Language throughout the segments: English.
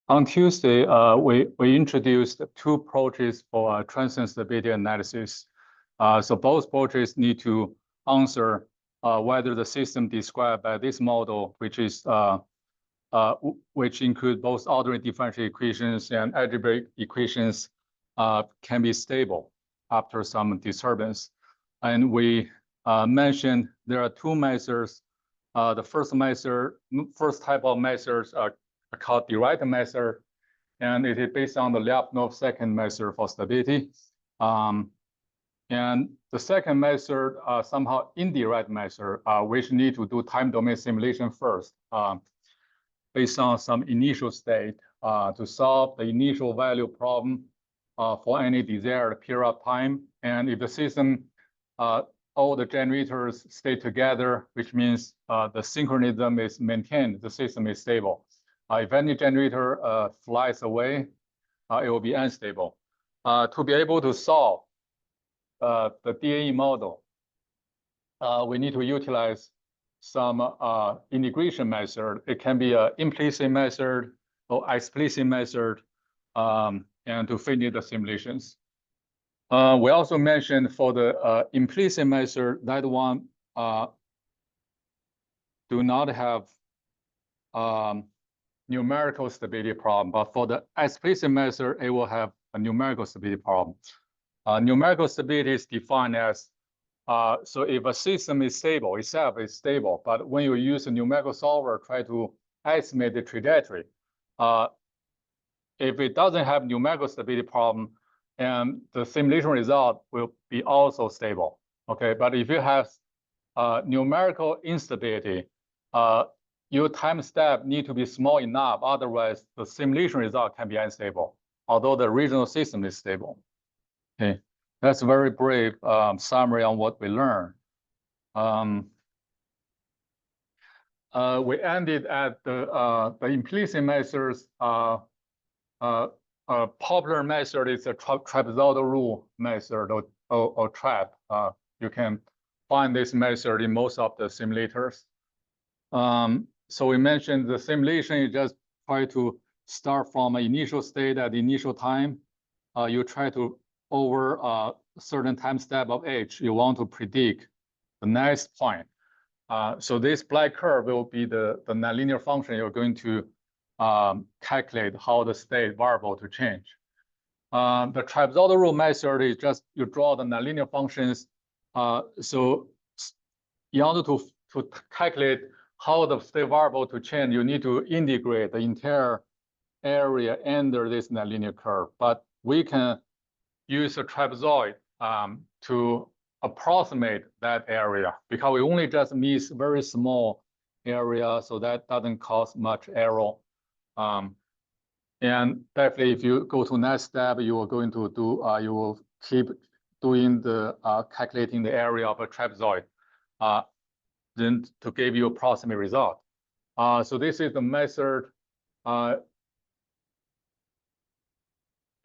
On Tuesday, we introduced two approaches for transient stability analysis. So both approaches need to answer whether the system described by this model, which include both ordinary differential equations and algebraic equations, can be stable after some disturbance. And we mentioned there are two methods. The first type of methods are called derived method, and it is based on the Lyapunov second method for stability. And the second method, somehow indirect method, which need to do time domain simulation first, based on some initial state to solve the initial value problem for any desired period of time. And if the system, all the generators stay together, which means the synchronism is maintained, the system is stable. If any generator flies away, it will be unstable. To be able to solve the DAE model, we need to utilize some integration method. It can be an implicit method or explicit method, and to finish the simulations. We also mentioned for the implicit method, that one do not have numerical stability problem, but for the explicit method, it will have a numerical stability problem. Numerical stability is defined as, so if a system is stable, itself is stable, but when you use a numerical solver, try to estimate the trajectory, if it doesn't have numerical stability problem, and the simulation result will be also stable, okay? But if you have numerical instability, your time step need to be small enough, otherwise the simulation result can be unstable, although the original system is stable. Okay, that's a very brief summary on what we learned. We ended at the implicit methods. Popular method is a trapezoidal rule method or trap. You can find this method in most of the simulators. So we mentioned the simulation, you just try to start from an initial state at the initial time. You try to, over a certain time step of h, you want to predict the next point. So this black curve will be the nonlinear function you're going to calculate how the state variable to change. The trapezoidal rule method is just you draw the nonlinear functions. So in order to calculate how the state variable to change, you need to integrate the entire area under this nonlinear curve. But we can use a trapezoid to approximate that area, because we only just miss very small area, so that doesn't cause much error. And definitely, if you go to next step, you are going to do, you will keep doing the calculating the area of a trapezoid, then to give you approximate result. So this is the method.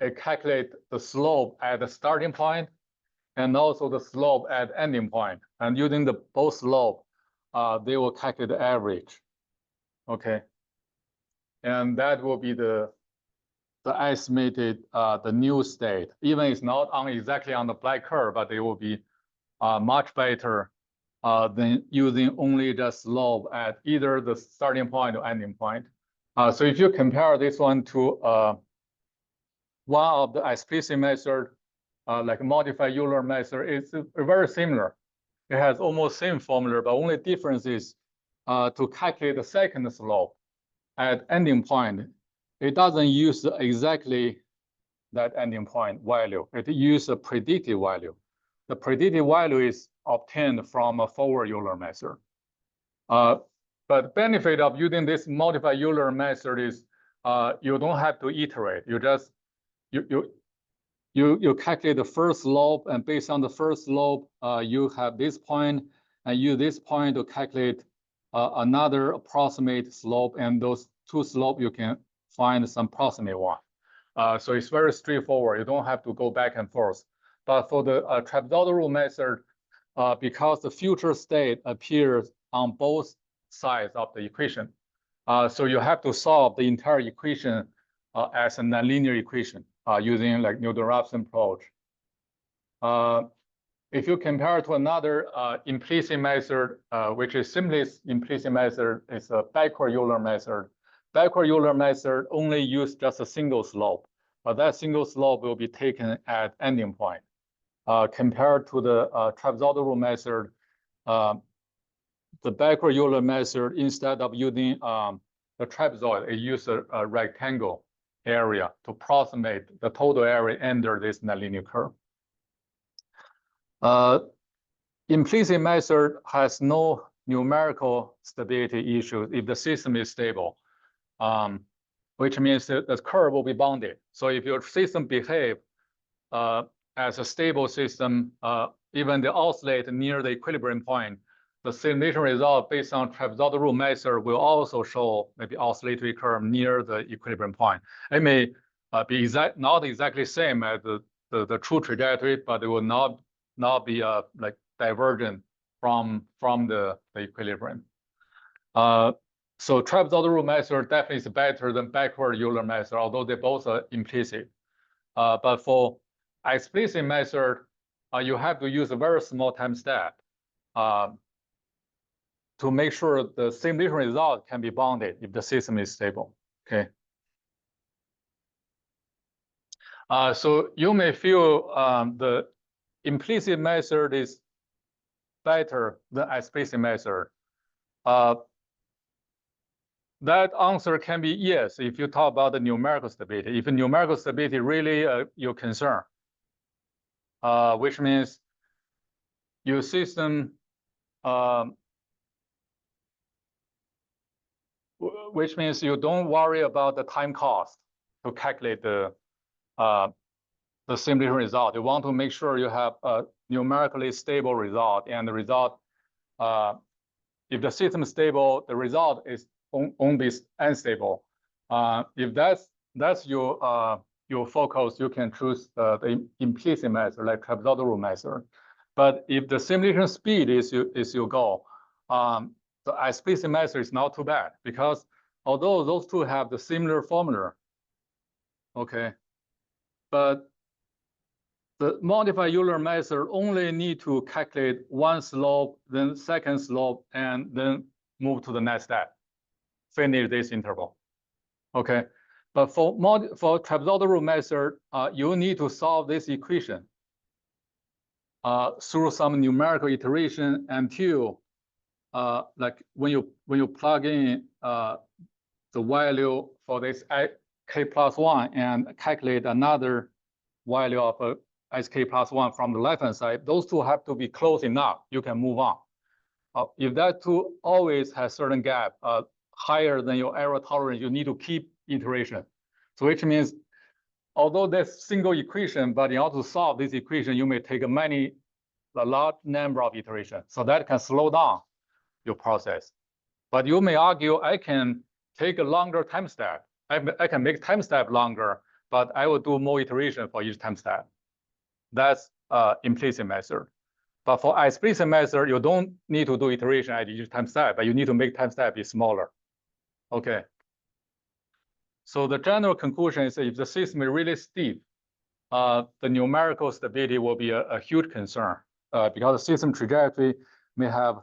It calculates the slope at the starting point and also the slope at ending point. And using the both slope, they will calculate the average. Okay. And that will be the estimated the new state. Even it's not on exactly on the black curve, but it will be much better than using only the slope at either the starting point or ending point. So if you compare this one to one of the explicit method, like modified Euler method, it's very similar. It has almost same formula, but only difference is to calculate the second slope at ending point. It doesn't use exactly that ending point value. It uses a predicted value. The predicted value is obtained from a forward Euler method. But benefit of using this modified Euler method is you don't have to iterate. You just you calculate the first slope, and based on the first slope, you have this point, and use this point to calculate another approximate slope, and those two slopes you can find some approximate one. So it's very straightforward. You don't have to go back and forth. But for the trapezoidal rule method, because the future state appears on both sides of the equation, so you have to solve the entire equation as a nonlinear equation using like Newton-Raphson approach. If you compare to another implicit method, which is simplest implicit method, is a backward Euler method. Backward Euler method only use just a single slope, but that single slope will be taken at ending point. Compared to the trapezoidal rule method, the backward Euler method, instead of using the trapezoid, it uses a rectangle area to approximate the total area under this nonlinear curve. Implicit method has no numerical stability issues if the system is stable, which means that the curve will be bounded. So if your system behave as a stable system, even they oscillate near the equilibrium point, the simulation result based on trapezoidal rule method will also show maybe oscillatory curve near the equilibrium point. It may be not exactly same as the true trajectory, but it will not be like divergent from the equilibrium. So trapezoidal rule method definitely is better than backward Euler method, although they both are implicit. But for explicit method, you have to use a very small time step to make sure the simulation result can be bounded if the system is stable. Okay. So you may feel the implicit method is better than explicit method. That answer can be yes if you talk about the numerical stability. If the numerical stability really your concern, which means your system, which means you don't worry about the time cost to calculate the simulation result. You want to make sure you have a numerically stable result, and the result, if the system is stable, the result is won't be unstable. If that's your focus, you can choose the implicit method like trapezoidal rule method. But if the simulation speed is your goal, the explicit method is not too bad, because although those two have the similar formula, okay, but the modified Euler method only need to calculate one slope, then second slope, and then move to the next step. Finish this interval, okay? But for trapezoidal rule method, you need to solve this equation through some numerical iteration until, like when you plug in the value for this k plus 1 and calculate another value of sk plus 1 from the left-hand side, those two have to be close enough. You can move on. If that two always has certain gap, higher than your error tolerance, you need to keep iteration. So which means, although there's single equation, but in order to solve this equation, you may take a large number of iterations. So that can slow down your process. But you may argue, I can take a longer time step. I can make time step longer, but I will do more iteration for each time step. That's implicit method. But for explicit method, you don't need to do iteration at each time step, but you need to make time step be smaller. Okay. So the general conclusion is that if the system is really steep, the numerical stability will be a huge concern because the system trajectory may have,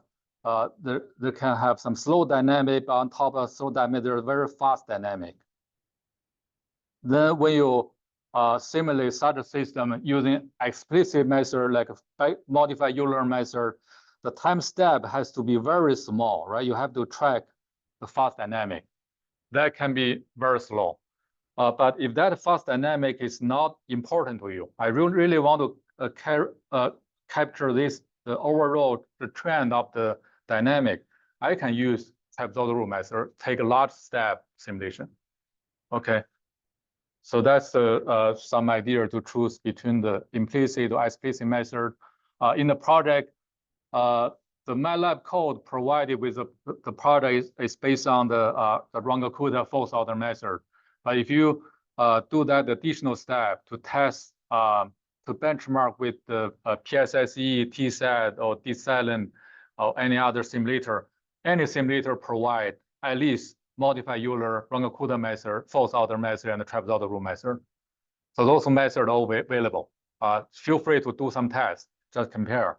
they can have some slow dynamic, but on top of slow dynamic, there's very fast dynamic. Then when you simulate such a system using explicit method like modified Euler method, the time step has to be very small, right? You have to track the fast dynamic. That can be very slow. But if that fast dynamic is not important to you, I really want to capture this, the overall trend of the dynamic, I can use trapezoidal rule method, take a large step simulation. Okay. So that's some idea to choose between the implicit or explicit method. In the project, the MATLAB code provided with the project is based on the Runge-Kutta false order method. But if you do that additional step to test, to benchmark with the PSSE, TSAT, or DSALEN, or any other simulator, any simulator provide at least modified Euler, Runge-Kutta method, false order method, and the trapezoidal rule method. So those methods are all available. Feel free to do some tests, just compare.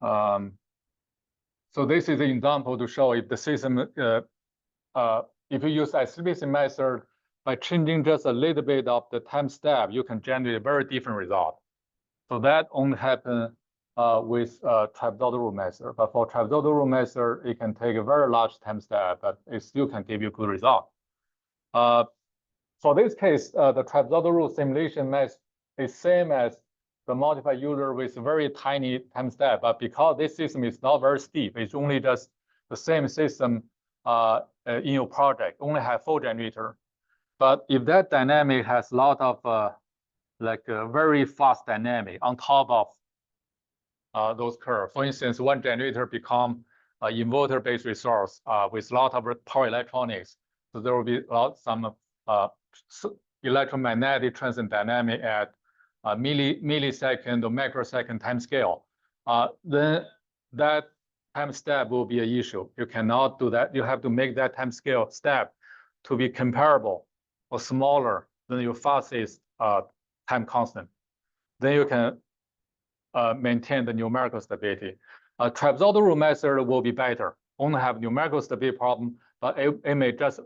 So this is an example to show if the system, if you use isolation method, by changing just a little bit of the time step, you can generate a very different result. So that only happens with trapezoidal rule method. But for trapezoidal rule method, it can take a very large time step, but it still can give you good result. For this case, the trapezoidal rule simulation method is same as the modified Euler with very tiny time step, but because this system is not very steep, it's only just the same system in your project, only have 4 generators. But if that dynamic has a lot of like a very fast dynamic on top of those curves. For instance, one generator become an inverter-based resource with a lot of power electronics. So there will be some electromagnetic transient dynamic at millisecond or microsecond time scale. Then that time step will be an issue. You cannot do that. You have to make that time scale step to be comparable or smaller than your fastest time constant. Then you can maintain the numerical stability. Trapezoidal rule method will be better. Only have numerical stability problem, but it may just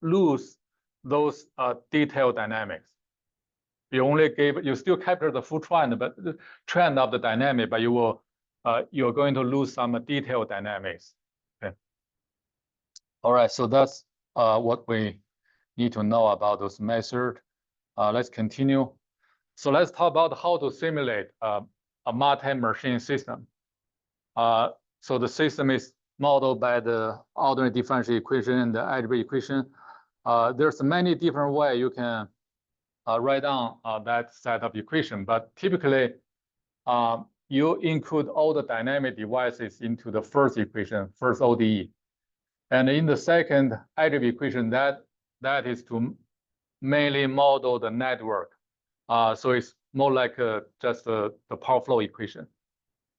lose those detailed dynamics. You still capture the full trend, but the trend of the dynamic, but you're going to lose some detailed dynamics. Okay. All right, so that's what we need to know about those methods. Let's continue. So let's talk about how to simulate a multi-machine system. So the system is modeled by the ordinary differential equation and the algebra equation. There's many different ways you can write down that set of equation, but typically you include all the dynamic devices into the first equation, first ODE. And in the second algebra equation, that is to mainly model the network. So it's more like just the power flow equation.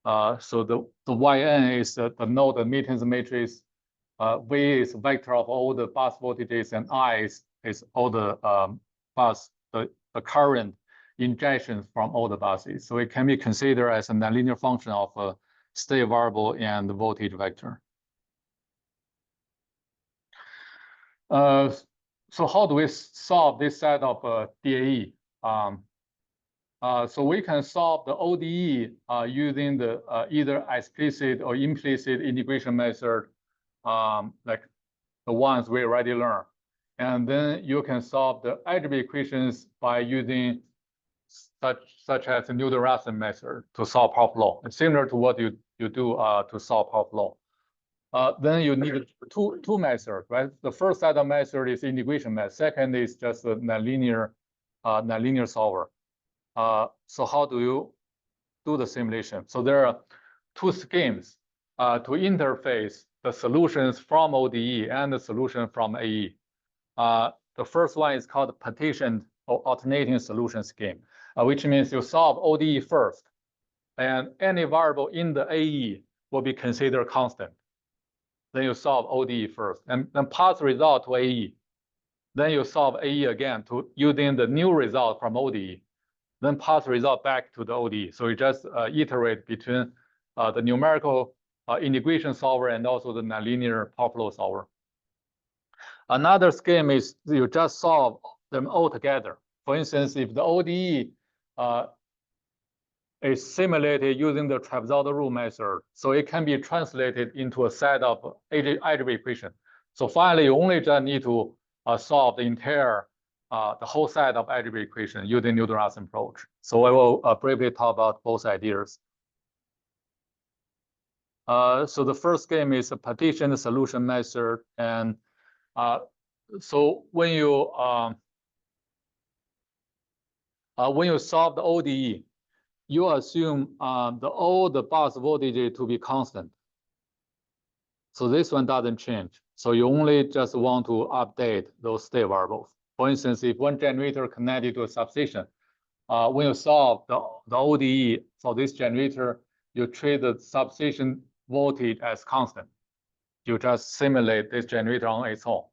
So the Yn is the node admittance matrix, V is vector of all the bus voltages, and I is all the the current injections from all the buses. So it can be considered as a nonlinear function of a state variable and the voltage vector. So how do we solve this set of DAE? So we can solve the ODE using the either explicit or implicit integration method, like the ones we already learned. And then you can solve the algebra equations by using such as the Newton-Raphson method to solve power flow. It's similar to what you do to solve power flow. Then you need two methods, right? The first set of method is integration method. Second is just a nonlinear solver. So how do you do the simulation? So there are two schemes to interface the solutions from ODE and the solution from AE. The first one is called partitioned or alternating solution scheme, which means you solve ODE first, and any variable in the AE will be considered constant. Then you solve ODE first, and then pass the result to AE. Then you solve AE again to using the new result from ODE. Then pass the result back to the ODE. So you just iterate between the numerical integration solver and also the nonlinear power flow solver. Another scheme is you just solve them all together. For instance, if the ODE is simulated using the trapezoidal rule method, so it can be translated into a set of algebra equation. So finally, you only just need to solve the entire, the whole set of algebra equation using Newton-Raphson approach. So I will briefly talk about both ideas. So the first scheme is a partitioned solution method, and so when you solve the ODE, you assume all the bus voltage to be constant. So this one doesn't change. So you only just want to update those state variables. For instance, if one generator connected to a substation, when you solve the ODE for this generator, you treat the substation voltage as constant. you just simulate this generator on its own.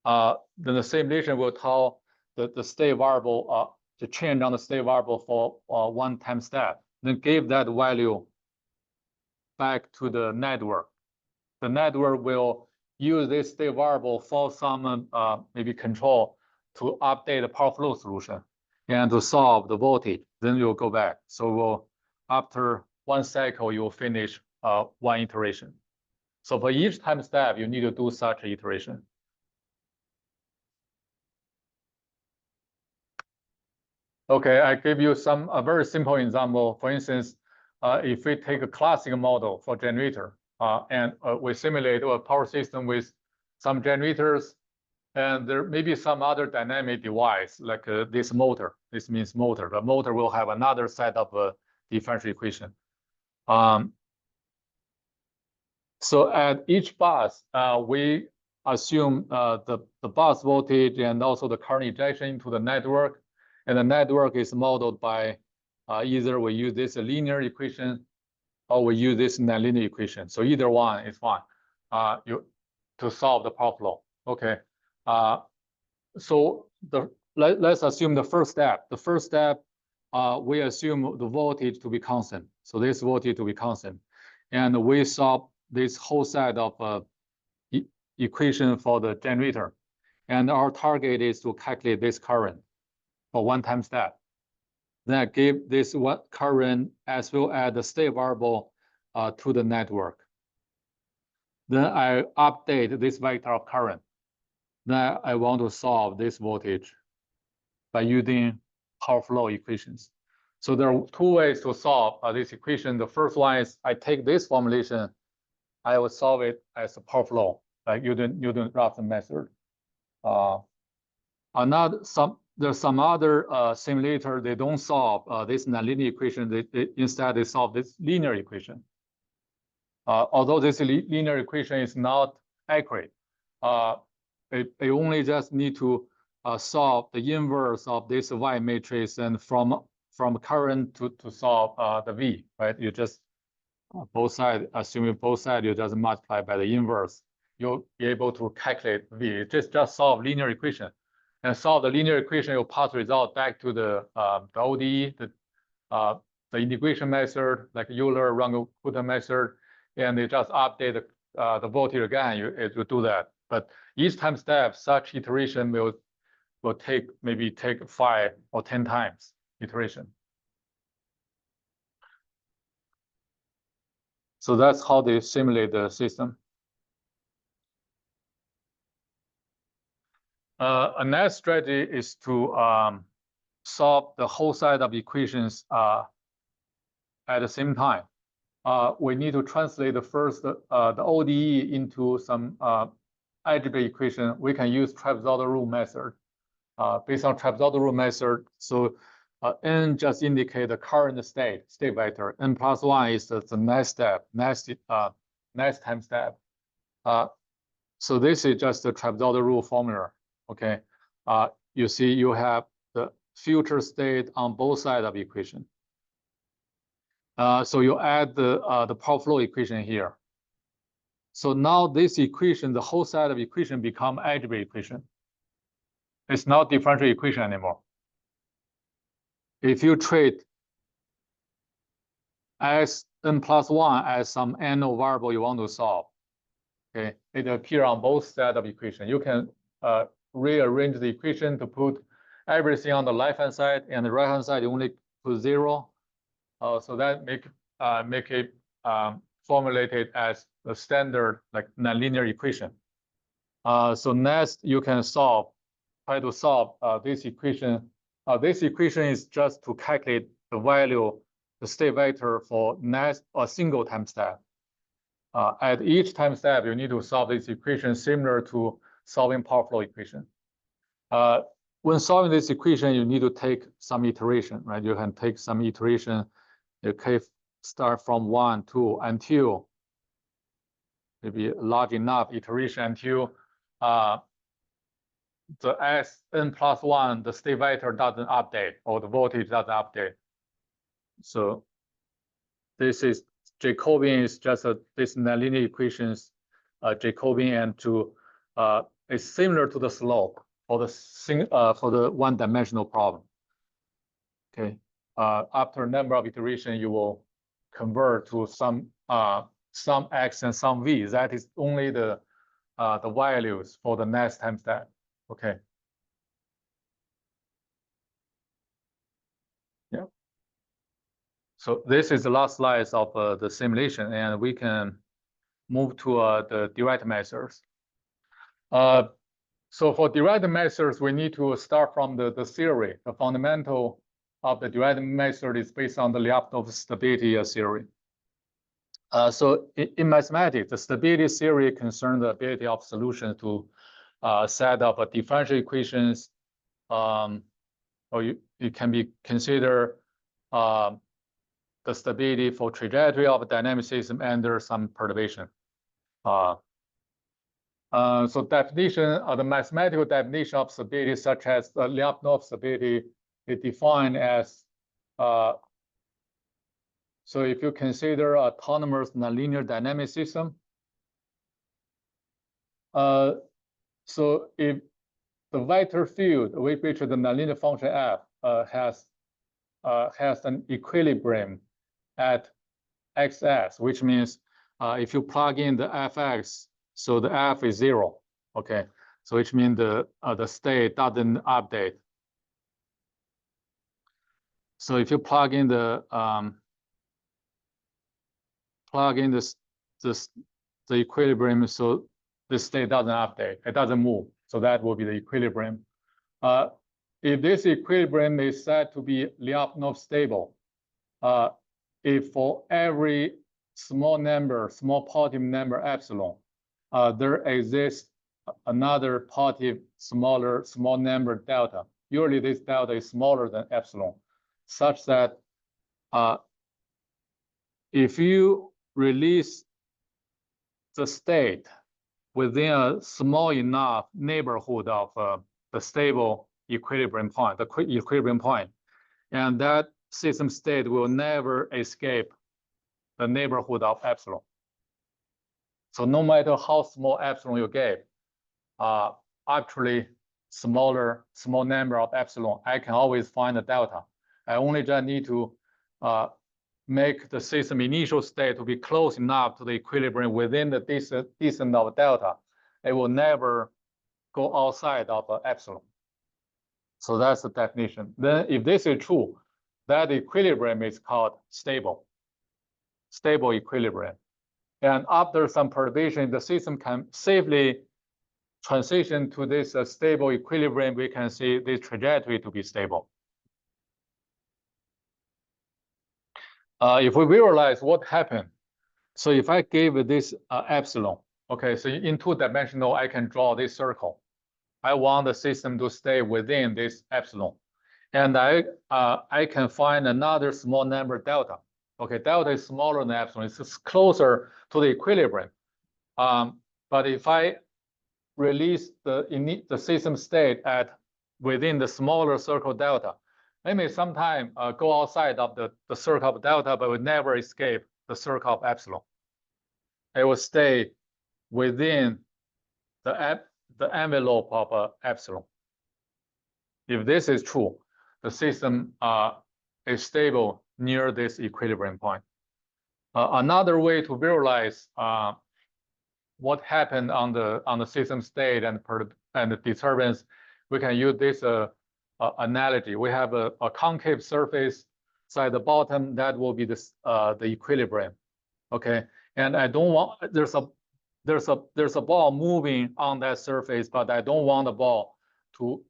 Then the simulation will tell the state variable, the change on the state variable for one time step, then give that value back to the network. The network will use this state variable for some maybe control to update the power flow solution and to solve the voltage. Then you'll go back. So after one cycle, you will finish one iteration. So for each time step, you need to do such an iteration. Okay, I give you a very simple example. For instance, if we take a classic model for generator, and we simulate a power system with some generators, and there may be some other dynamic device like this motor. This means motor. The motor will have another set of differential equation. So at each bus, we assume the bus voltage and also the current injection into the network. And the network is modeled by either we use this linear equation or we use this nonlinear equation. So either one is fine to solve the power flow. Okay. So let's assume the first step. The first step, we assume the voltage to be constant. So this voltage to be constant. And we solve this whole set of equation for the generator. And our target is to calculate this current for one time step. Then I give this current as well as the state variable to the network. Then I update this vector of current. Then I want to solve this voltage by using power flow equations. So there are two ways to solve this equation. The first one is I take this formulation, I will solve it as a power flow, like Newton-Raphson method. There's some other simulator, they don't solve this nonlinear equation. Instead, they solve this linear equation. Although this linear equation is not accurate, they only just need to solve the inverse of this Y matrix, and from current to solve the V, right? You just both sides, assuming both sides, you just multiply by the inverse. You'll be able to calculate V. Just solve linear equation. And solve the linear equation, you'll pass the result back to the ODE, the integration method, like Euler-Runge-Kutta method, and they just update the voltage again. You do that. But each time step, such iteration will maybe take 5 or 10 times iteration. So that's how they simulate the system. A next strategy is to solve the whole set of equations at the same time. We need to translate the ODE into some algebraic equation. We can use trapezoidal rule method. Based on trapezoidal rule method, so n just indicate the current state vector. N plus 1 is the next step, next time step. So this is just the trapezoidal rule formula. Okay, you see you have the future state on both sides of the equation. So you add the power flow equation here. So now this equation, the whole set of equation become algebraic equation. It's not differential equation anymore. If you treat as n plus 1 as some n variable you want to solve, okay, it appears on both sides of equation. You can rearrange the equation to put everything on the left-hand side, and the right-hand side you only put 0. So that make it formulated as the standard like nonlinear equation. So next you can try to solve this equation. This equation is just to calculate the value, the state vector for next or single time step. At each time step, you need to solve this equation similar to solving power flow equation. When solving this equation, you need to take some iteration, right? You can take some iteration. You can start from 1, 2 until maybe large enough iteration until the n plus 1, the state vector doesn't update or the voltage doesn't update. So this is Jacobian is just this nonlinear equations Jacobian and to it's similar to the slope for the one-dimensional problem. Okay, after a number of iterations, you will convert to some x and some v. That is only the values for the next time step. Okay. Yeah. So this is the last slide of the simulation, and we can move to the derived methods. So for derived methods, we need to start from the theory. The fundamental of the derived method is based on the Lyapunov stability theory. So in mathematics, the stability theory concerns the ability of solutions to set up differential equations, or it can be considered the stability for trajectory of a dynamic system under some perturbation. So definition, the mathematical definition of stability, such as the Lyapunov stability, is defined as so if you consider autonomous nonlinear dynamic system, so if the vector field with which the nonlinear function f has an equilibrium at xs, which means if you plug in the fx, so the f is 0. Okay, so which means the state doesn't update. So if you plug in the equilibrium, so the state doesn't update, it doesn't move. So that will be the equilibrium. If this equilibrium is said to be Lyapunov stable, if for every small positive number epsilon, there exists another positive small number delta. Usually this delta is smaller than epsilon, such that if you release the state within a small enough neighborhood of the stable equilibrium point, and that system state will never escape the neighborhood of epsilon. So no matter how small epsilon you give, actually small number of epsilon, I can always find the delta. I only just need to make the system initial state to be close enough to the equilibrium within the distance of delta. It will never go outside of epsilon. So that's the definition. Then if this is true, that equilibrium is called stable equilibrium. And after some perturbation, the system can safely transition to this stable equilibrium. We can see this trajectory to be stable. If we visualize what happened, so if I give this epsilon, okay, so in two-dimensional, I can draw this circle. I want the system to stay within this epsilon. And I can find another small number delta. Okay, delta is smaller than epsilon. It's closer to the equilibrium. But if I release the system state within the smaller circle delta, it may sometimes go outside of the circle of delta, but will never escape the circle of epsilon. It will stay within the envelope of epsilon. If this is true, the system is stable near this equilibrium point. Another way to visualize what happened on the system state and the disturbance, we can use this analogy. We have a concave surface, so at the bottom that will be the equilibrium. Okay, and I don't want there's a ball moving on that surface, but I don't want the ball to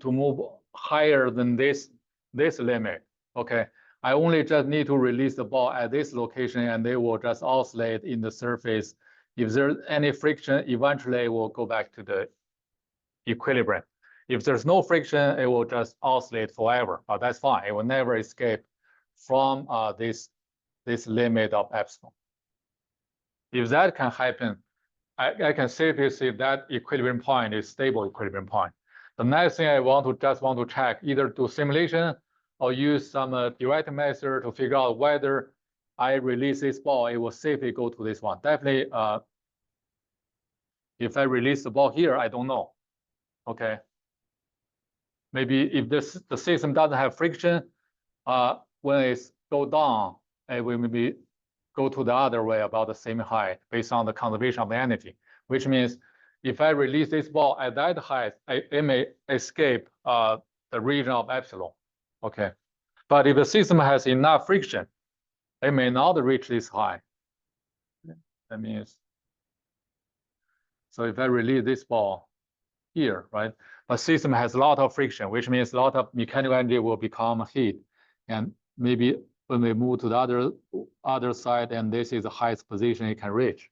move higher than this limit. Okay, I only just need to release the ball at this location, and they will just oscillate in the surface. If there's any friction, eventually it will go back to the equilibrium. If there's no friction, it will just oscillate forever. But that's fine. It will never escape from this limit of epsilon. If that can happen, I can safely say that equilibrium point is stable equilibrium point. The next thing I just want to check, either do simulation or use some direct method to figure out whether I release this ball, it will safely go to this one. Definitely If I release the ball here, I don't know. Okay. Maybe if the system doesn't have friction, when it's go down, it will maybe go to the other way about the same height based on the conservation of the energy, which means if I release this ball at that height, it may escape the region of epsilon. Okay. But if the system has enough friction, it may not reach this height. That means, so if I release this ball here, right? But system has a lot of friction, which means a lot of mechanical energy will become heat. And maybe when we move to the other side, and this is the highest position it can reach,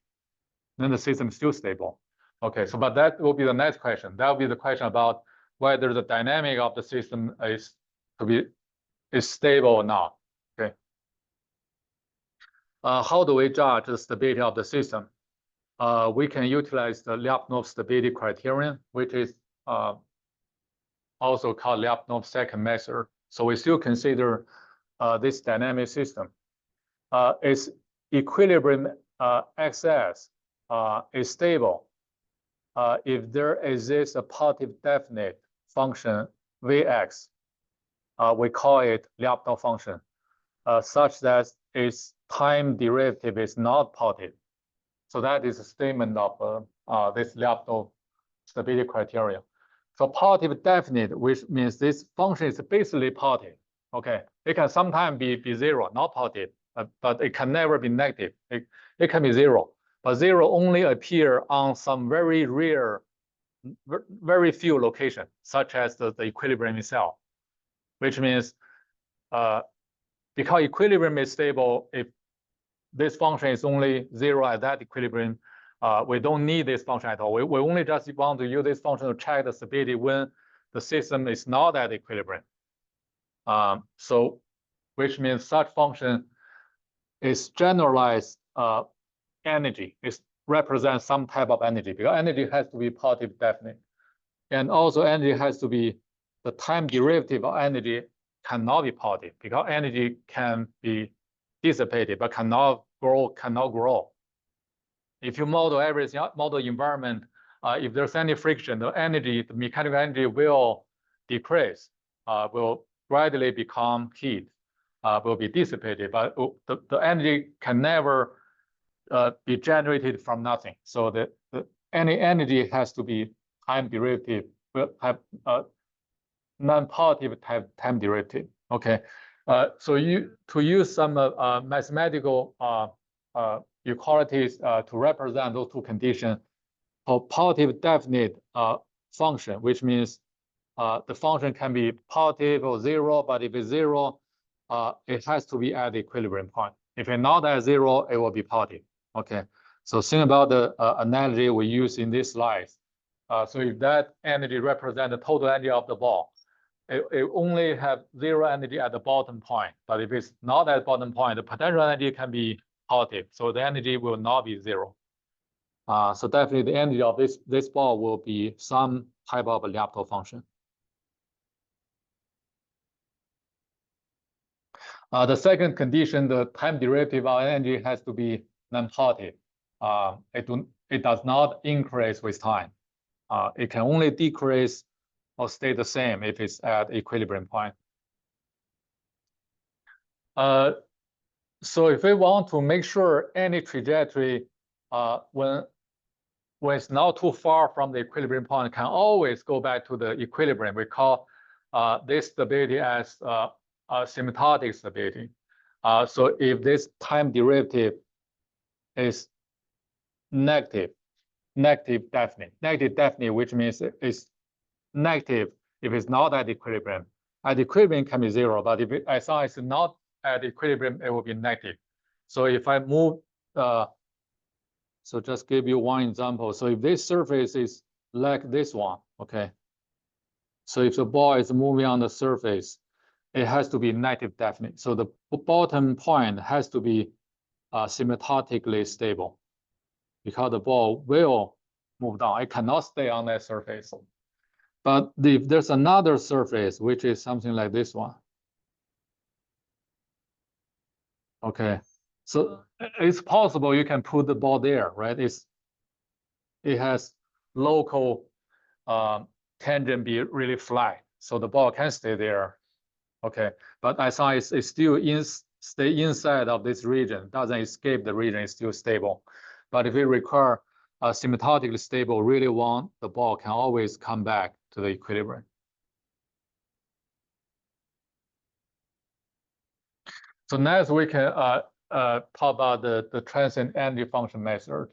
then the system is still stable. Okay, so but that will be the next question. That will be the question about whether the dynamic of the system is stable or not. Okay. How do we judge the stability of the system? We can utilize the Lyapunov stability criterion, which is also called Lyapunov second method. So we still consider this dynamic system. Its equilibrium XS is stable if there exists a positive definite function Vx. We call it Lyapunov function, such that its time derivative is not positive. So that is a statement of this Lyapunov stability criteria. So positive definite, which means this function is basically positive. Okay, it can sometimes be zero, not positive, but it can never be negative. It can be zero, but zero only appear on some very rare, very few locations, such as the equilibrium itself, which means because equilibrium is stable, if this function is only zero at that equilibrium, we don't need this function at all. We only just want to use this function to check the stability when the system is not at equilibrium. So, which means such function is generalized energy. It represents some type of energy, because energy has to be positive definite. And also energy has to be, the time derivative of energy cannot be positive, because energy can be dissipated but cannot grow. If you model everything, model environment, if there's any friction, the mechanical energy will decrease, will gradually become heat, will be dissipated, but the energy can never be generated from nothing. So any energy has to be time derivative, will have non-positive type time derivative. Okay, so to use some mathematical equalities to represent those two conditions, for positive definite function, which means the function can be positive or zero, but if it's zero, it has to be at the equilibrium point. If it's not at zero, it will be positive. Okay, so think about the analogy we use in this slide. So if that energy represents the total energy of the ball, it only have zero energy at the bottom point. But if it's not at the bottom point, the potential energy can be positive, so the energy will not be zero. So definitely the energy of this ball will be some type of a Lyapunov function. The second condition, the time derivative of energy has to be non-positive. It does not increase with time. It can only decrease or stay the same if it's at equilibrium point. So if we want to make sure any trajectory, when it's not too far from the equilibrium point, can always go back to the equilibrium. We call this stability as asymptotic stability. So if this time derivative is negative definite, which means it's negative if it's not at equilibrium. At equilibrium can be zero, but if as long as it's not at equilibrium, it will be negative. So if I move, so just give you one example. So if this surface is like this one, okay. So if the ball is moving on the surface, it has to be negative definite. So the bottom point has to be asymptotically stable, because the ball will move down. It cannot stay on that surface. But if there's another surface, which is something like this one, okay, so it's possible you can put the ball there, right? It has local tangent be really flat, so the ball can stay there. Okay, but as long as it's still stay inside of this region, doesn't escape the region, it's still stable. But if we require asymptotically stable, really want the ball can always come back to the equilibrium. So next we can talk about the transient energy function method.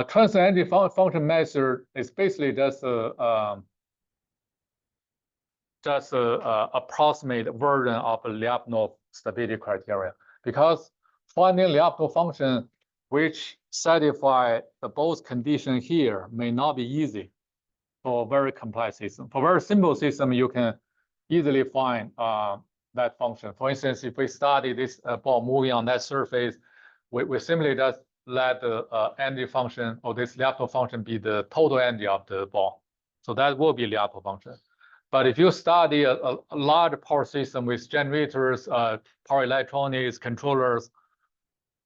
Transient energy function method is basically just a approximate version of a Lyapunov stability criteria, because finding Lyapunov function which satisfy the both condition here may not be easy for very complex system. For very simple system, you can easily find that function. For instance, if we study this ball moving on that surface, we simply just let the energy function or this Lyapunov function be the total energy of the ball. So that will be Lyapunov function. But if you study a large power system with generators, power electronics, controllers,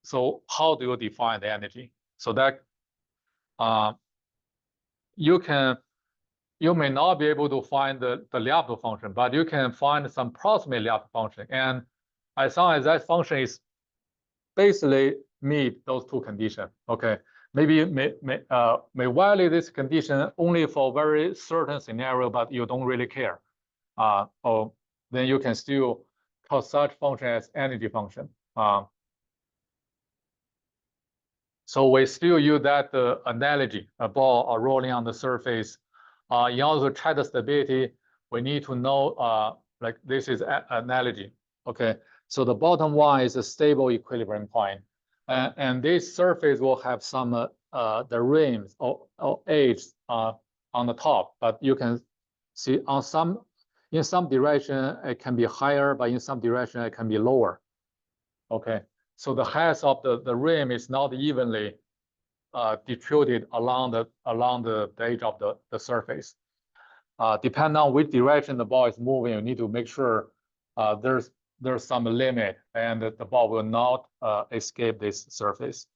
so how do you define the energy? So that you may not be able to find the Lyapunov function, but you can find some approximate Lyapunov function. And as long as that function is basically meet those two conditions, okay, maybe may violate this condition only for very certain scenario, but you don't really care. Or then you can still call such function as energy function. So we still use that analogy, a ball rolling on the surface. In order to check the stability, we need to know, like this is an analogy, okay? So the bottom one is a stable equilibrium point. And this surface will have some, the rims or edges on the top, but you can see in some direction, it can be higher, but in some direction, it can be lower, okay? So the height of the rim is not evenly distributed along the edge of the surface. Depending on which direction the ball is moving, you need to make sure there's some limit and that the ball will not escape this surface.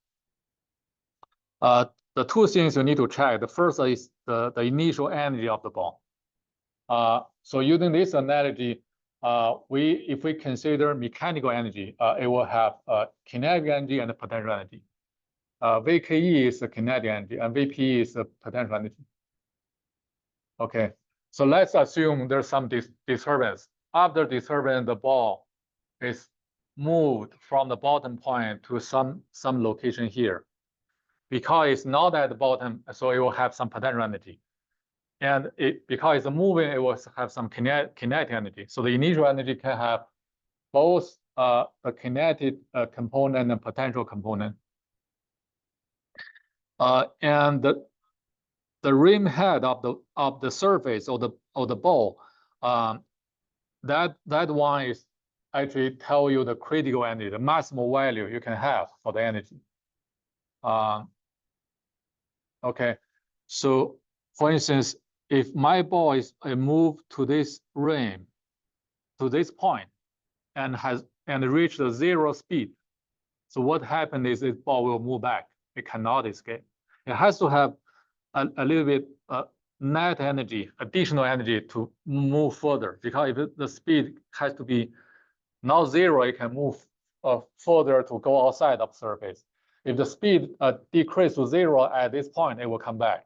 The two things you need to check. The first is the initial energy of the ball. So using this analogy, if we consider mechanical energy, it will have kinetic energy and potential energy. VKE is the kinetic energy and VPE is the potential energy. Okay, so let's assume there's some disturbance. After disturbance, the ball is moved from the bottom point to some location here. Because it's not at the bottom, so it will have some potential energy. And because it's moving, it will have some kinetic energy. So the initial energy can have both a kinetic component and potential component. And the rim head of the surface of the ball, that one is actually tell you the critical energy, the maximal value you can have for the energy. Okay, so for instance, if my ball is moved to this rim, to this point, and reach the zero speed, so what happened is this ball will move back. It cannot escape. It has to have a little bit net energy, additional energy to move further. Because if the speed has to be not zero, it can move further to go outside of the surface. If the speed decreases to zero at this point, it will come back.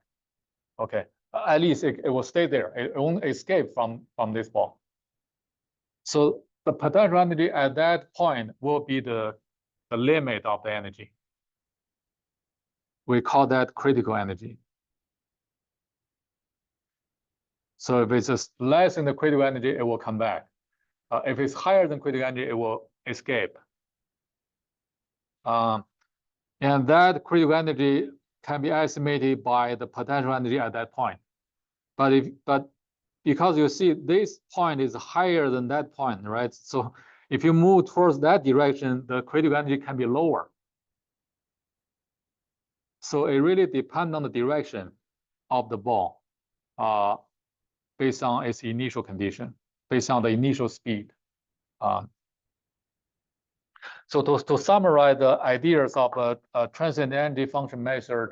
Okay, at least it will stay there. It won't escape from this ball. So the potential energy at that point will be the limit of the energy. We call that critical energy. So if it's just less than the critical energy, it will come back. If it's higher than critical energy, it will escape. And that critical energy can be estimated by the potential energy at that point. But because you see this point is higher than that point, right? So if you move towards that direction, the critical energy can be lower. So it really depends on the direction of the ball based on its initial condition, based on the initial speed. So to summarize the ideas of a transient energy function method,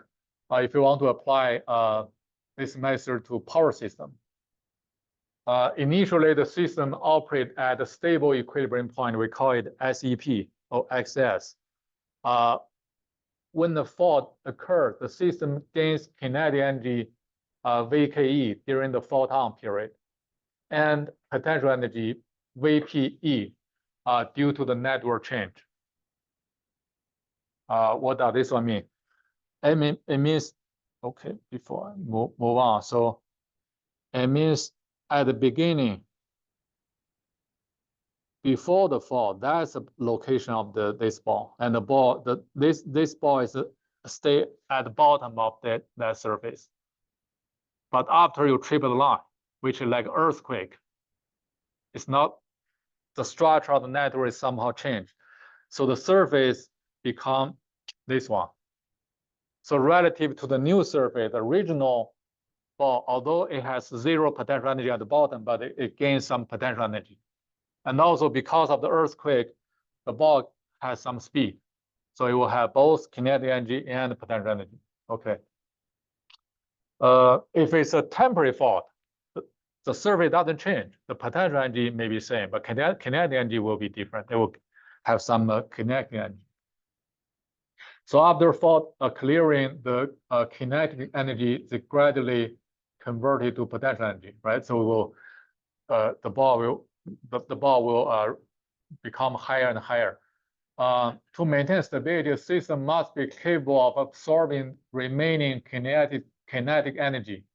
if you want to apply this method to power system. Initially, the system operates at a stable equilibrium point. We call it SEP or XS. When the fault occurs, the system gains kinetic energy VKE during the fault on period, and potential energy VPE due to the network change. What does this one mean? It means, okay, before I move on. So it means at the beginning, before the fault, that's the location of this ball, and the ball, this ball is stay at the bottom of that surface. But after you trip the line, which is like earthquake, it's not, the structure of the network is somehow changed. So the surface become this one. So relative to the new surface, the original ball, although it has zero potential energy at the bottom, but it gains some potential energy. And also because of the earthquake, the ball has some speed. So it will have both kinetic energy and potential energy. Okay. If it's a temporary fault, the surface doesn't change. The potential energy may be same, but kinetic energy will be different. It will have some kinetic energy. So after fault clearing, the kinetic energy is gradually converted to potential energy, right? So we will, the ball will become higher and higher. To maintain stability, the system must be capable of absorbing remaining kinetic energy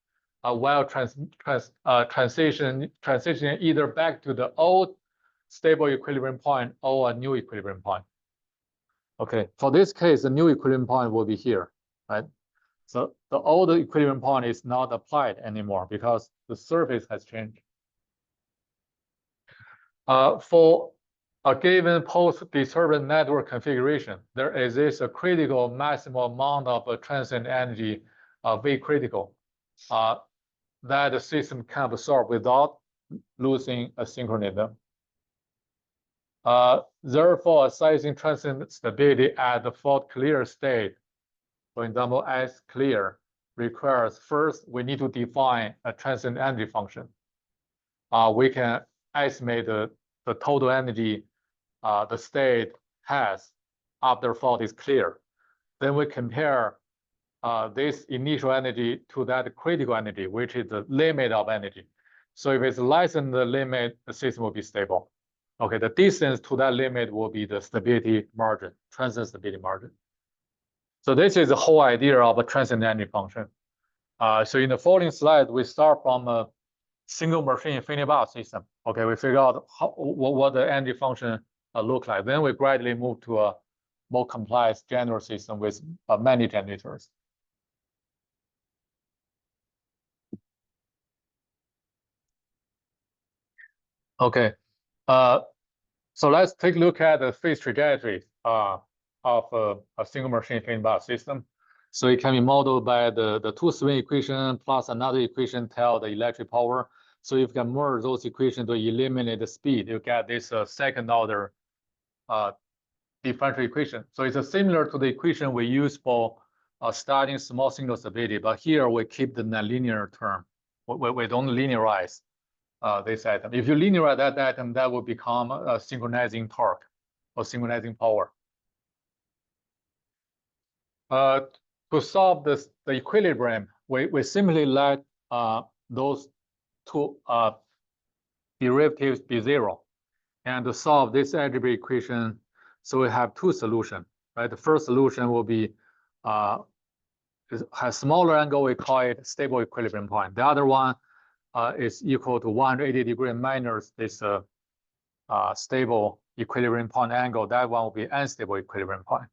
while transitioning either back to the old stable equilibrium point or a new equilibrium point. Okay, for this case, the new equilibrium point will be here, right? So the old equilibrium point is not applied anymore because the surface has changed. For a given post-disturbance network configuration, there exists a critical maximum amount of transient energy, V critical, that the system can absorb without losing a synchronism. Therefore, assessing transient stability at the fault clear state, for example, S clear, requires first we need to define a transient energy function. We can estimate the total energy the state has after fault is clear. Then we compare this initial energy to that critical energy, which is the limit of energy. So if it's less than the limit, the system will be stable. Okay, the distance to that limit will be the stability margin, transient stability margin. So this is the whole idea of a transient energy function. So in the following slide, we start from a single machine infinity bar system. Okay, we figure out what the energy function look like. Then we gradually move to a more complex general system with many generators. Okay, so let's take a look at the phase trajectory of a single machine infinity bar system. So it can be modeled by the two swing equation plus another equation tell the electric power. So if you can merge those equations to eliminate the speed, you get this second order differential equation. So it's similar to the equation we use for studying small signal stability, but here we keep the nonlinear term. We don't linearize this atom. If you linearize that atom, that will become a synchronizing torque or synchronizing power. To solve the equilibrium, we simply let those two derivatives be zero. And to solve this algebra equation, so we have two solutions, right? The first solution will be has smaller angle, we call it stable equilibrium point. The other one is equal to 180 degrees minus this stable equilibrium point angle. That one will be unstable equilibrium point.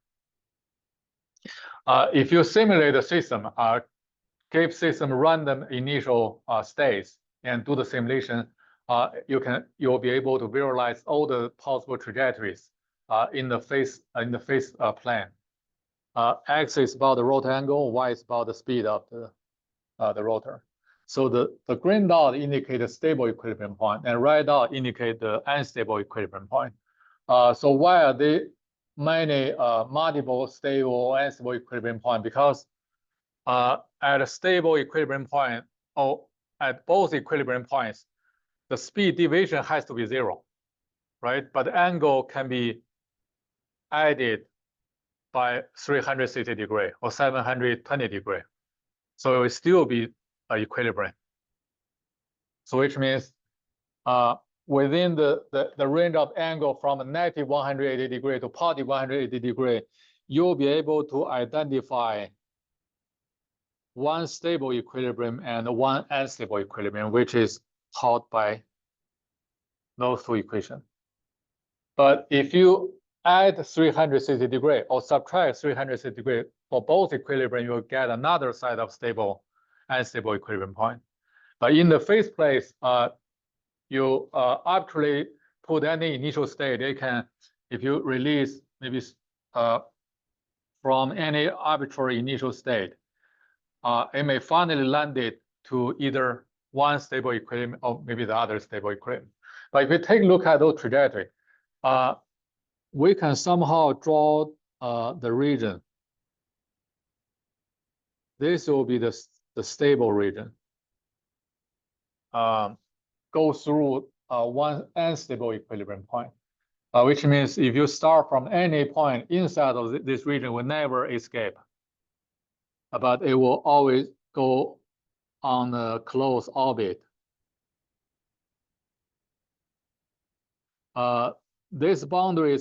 If you simulate the system, give system random initial states and do the simulation, you'll be able to visualize all the possible trajectories in the phase plane. X is about the rotor angle, Y is about the speed of the rotor. So the green dot indicate the stable equilibrium point, and red dot indicate the unstable equilibrium point. So why are they many multiple stable unstable equilibrium point? Because at a stable equilibrium point or at both equilibrium points, the speed deviation has to be 0, right? But the angle can be added by 360 degree or 720 degree. So it will still be equilibrium. So which means within the range of angle from negative 180 degree to positive 180 degree, you'll be able to identify one stable equilibrium and one unstable equilibrium, which is taught by those two equations. But if you add 360 degree or subtract 360 degree for both equilibrium, you'll get another set of stable, unstable equilibrium point. But in the first place, you arbitrarily put any initial state. They can, if you release maybe from any arbitrary initial state, it may finally land it to either one stable equilibrium or maybe the other stable equilibrium. But if you take a look at those trajectory, we can somehow draw the region. This will be the stable region. Go through one unstable equilibrium point, which means if you start from any point inside of this region, will never escape, but it will always go on a closed orbit. This boundary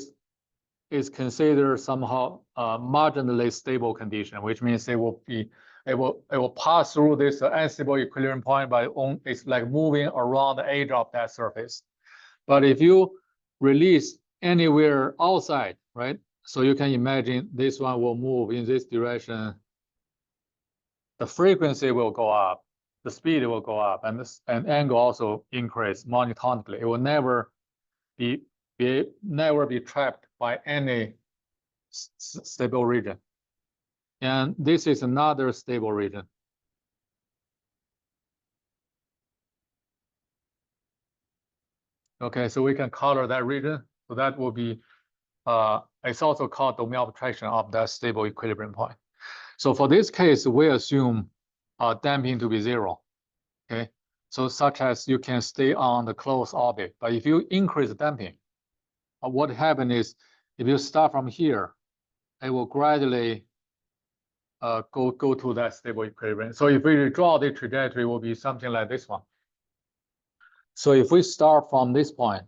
is considered somehow marginally stable condition, which means it will pass through this unstable equilibrium point, but it's like moving around the edge of that surface. But if you release anywhere outside, right? So you can imagine this one will move in this direction. The frequency will go up, the speed will go up, and angle also increase monotonically. It will never be trapped by any stable region. And this is another stable region. Okay, so we can color that region. So that will be, it's also called domain of attraction of that stable equilibrium point. So for this case, we assume damping to be 0. Okay, so such as you can stay on the closed orbit. But if you increase damping, what happens is if you start from here, it will gradually go to that stable equilibrium. So if we redraw the trajectory, it will be something like this one. So if we start from this point,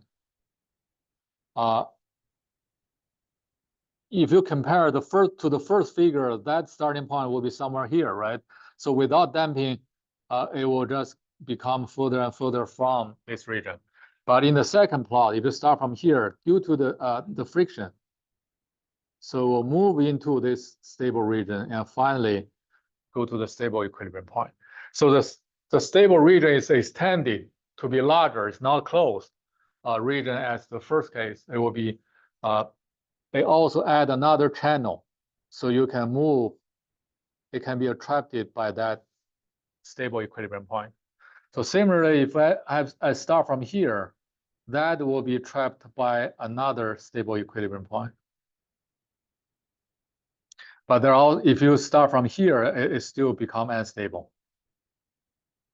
if you compare the first figure, that starting point will be somewhere here, right? So without damping, it will just become further and further from this region. But in the second plot, if you start from here, due to the friction, so we'll move into this stable region and finally go to the stable equilibrium point. So the stable region is extended to be larger. It's not closed region as the first case. It will be, they also add another channel. So you can move, it can be attracted by that stable equilibrium point. So similarly, if I start from here, that will be trapped by another stable equilibrium point. But if you start from here, it still become unstable.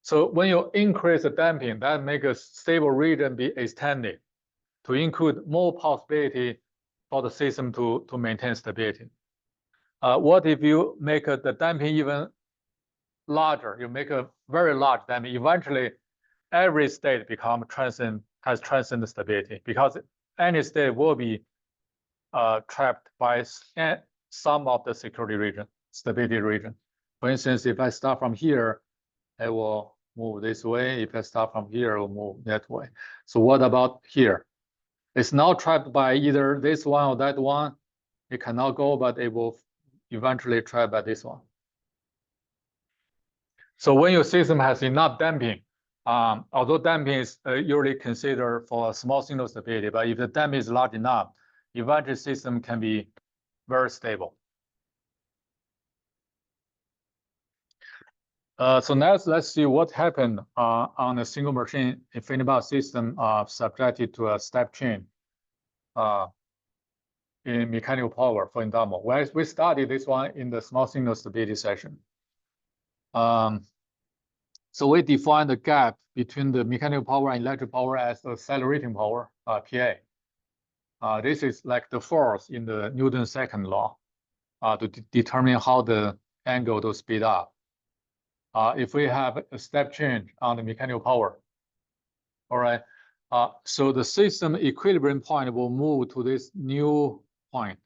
So when you increase the damping, that makes a stable region be extended to include more possibility for the system to maintain stability. What if you make the damping even larger? You make a very large damping. Eventually, every state has transient stability because any state will be trapped by some of the security region, stability region. For instance, if I start from here, it will move this way. If I start from here, it will move that way. So what about here? It's now trapped by either this one or that one. It cannot go, but it will eventually trapped by this one. So when your system has enough damping, although damping is usually considered for a small signal stability, but if the damping is large enough, eventually system can be very stable. So now let's see what happened on a single machine InfiniBand system subjected to a step change in mechanical power, for example. We studied this one in the small signal stability session. So we define the gap between the mechanical power and electric power as accelerating power, PA. This is like the force in the Newton's second law to determine how the angle to speed up. If we have a step change on the mechanical power, all right, so the system equilibrium point will move to this new point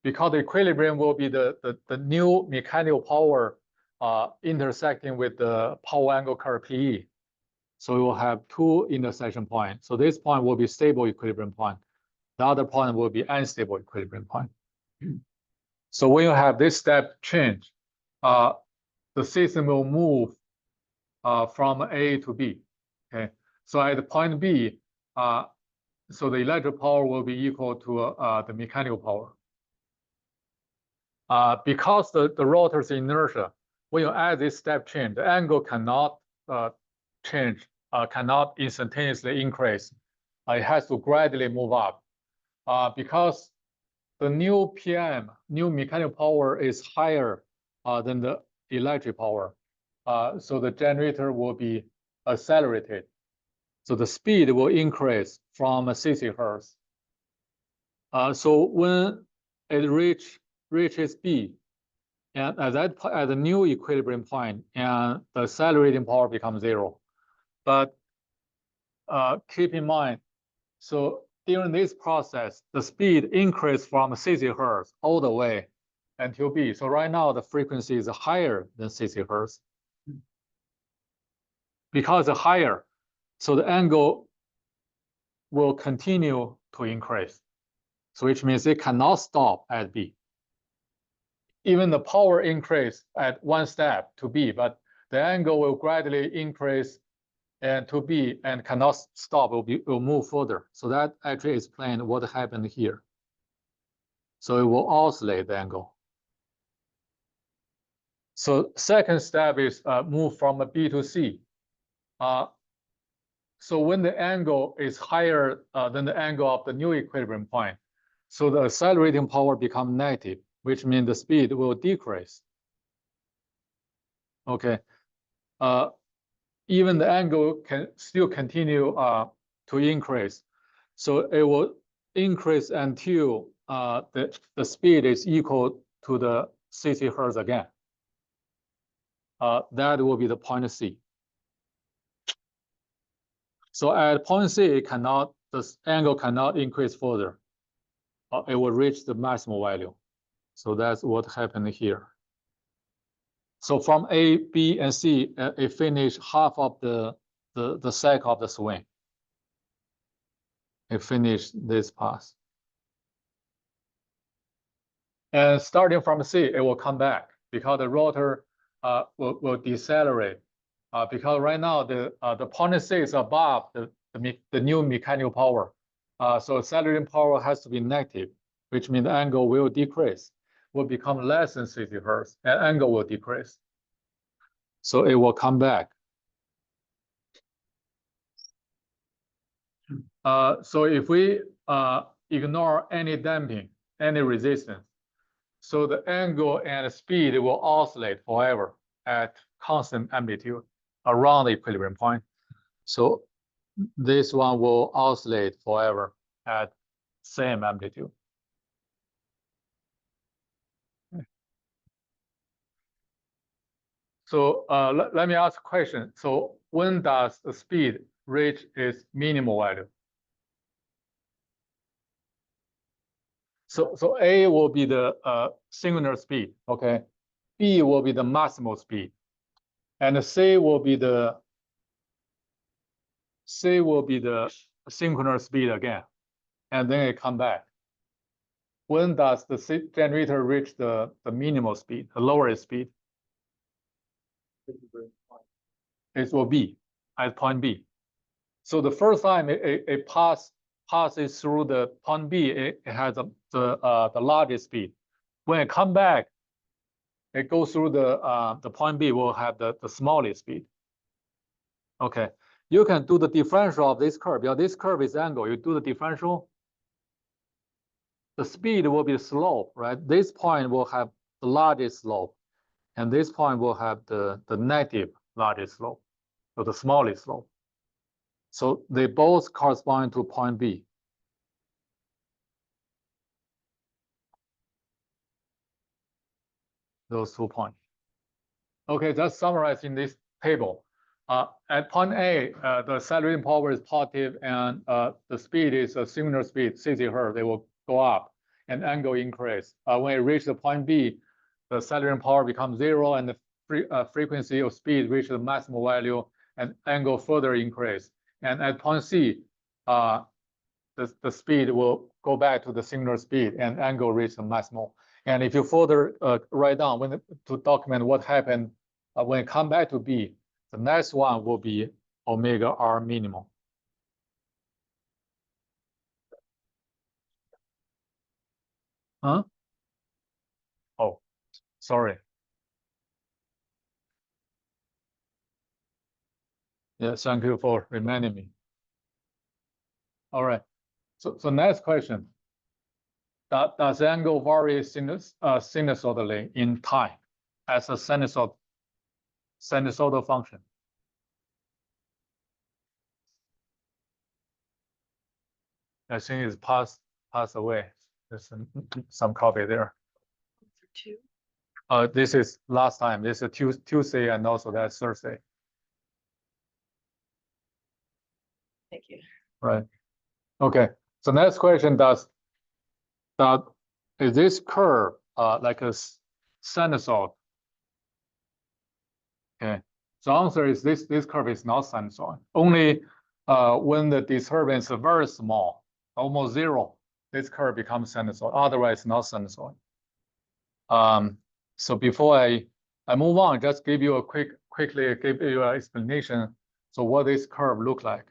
because the equilibrium will be the new mechanical power intersecting with the power angle curve PE. So we will have two intersection points. So this point will be stable equilibrium point. The other point will be unstable equilibrium point. So when you have this step change, the system will move from A to B. Okay. So at the point B, so the electric power will be equal to the mechanical power. Because the rotor's inertia, when you add this step change, the angle cannot change, cannot instantaneously increase. It has to gradually move up. Because the new PM, new mechanical power is higher than the electric power. So the generator will be accelerated. So the speed will increase from 60 Hertz. So when it reaches B, and at the new equilibrium point, and the accelerating power becomes 0. But keep in mind, so during this process, the speed increased from 60 Hertz all the way until B. So right now, the frequency is higher than 60 Hertz. Because it's higher, so the angle will continue to increase. So which means it cannot stop at B. Even the power increase at one step to B, but the angle will gradually increase and to B and cannot stop, will move further. So that actually explains what happened here. So it will oscillate the angle. So second step is move from B to C. So when the angle is higher than the angle of the new equilibrium point, so the accelerating power becomes negative, which means the speed will decrease. Okay. Even the angle can still continue to increase. So it will increase until the speed is equal to the 60 Hertz again. That will be the point C. So at point C, the angle cannot increase further. It will reach the maximum value. So that's what happened here. So from A, B, and C, it finished half of the cycle of the swing. It finished this pass. And starting from C, it will come back because the rotor will decelerate. Because right now the point C is above the new mechanical power. So accelerating power has to be negative, which means the angle will decrease, will become less than 60 Hertz, and angle will decrease. So it will come back. So if we ignore any damping, any resistance, so the angle and speed will oscillate forever at constant amplitude around the equilibrium point. So this one will oscillate forever at same amplitude. So let me ask a question. So when does the speed reach its minimal value? So A will be the singular speed, okay? B will be the maximal speed, and C will be the synchronous speed again, and then it come back. When does the generator reach the minimal speed, the lowest speed? It will be at point B. So the first time it passes through the point B, it has the largest speed. When it come back, it goes through the point B, will have the smallest speed. Okay, you can do the differential of this curve. Yeah, this curve is angle. You do the differential. The speed will be the slope, right? This point will have the largest slope. And this point will have the negative largest slope, so the smallest slope. So they both correspond to point B. Those 2 points. Okay, that's summarized in this table. At point A, the accelerating power is positive, and the speed is a similar speed, 60 Hz. They will go up, and angle increase. When it reaches the point B, the accelerating power becomes 0, and the frequency of speed reaches the maximum value, and angle further increase. And at point C, the speed will go back to the similar speed, and angle reach the maximum. And if you further write down to document what happened when it come back to B, the next one will be omega R minimum. Huh? Oh, sorry. Yeah, thank you for reminding me. All right. So next question. Does angle vary sinusoidally in time as a sinusoidal function? I think it's passed away. There's some copy there. This is last time. This is Tuesday and also that's Thursday. Thank you. Right. Okay. So next question: is this curve like a sinusoid? Okay. So answer is this curve is not sinusoid. Only when the disturbance is very small, almost 0, this curve becomes sinusoid. Otherwise, not sinusoid. So before I move on, just give you a quickly give you an explanation. So what this curve look like?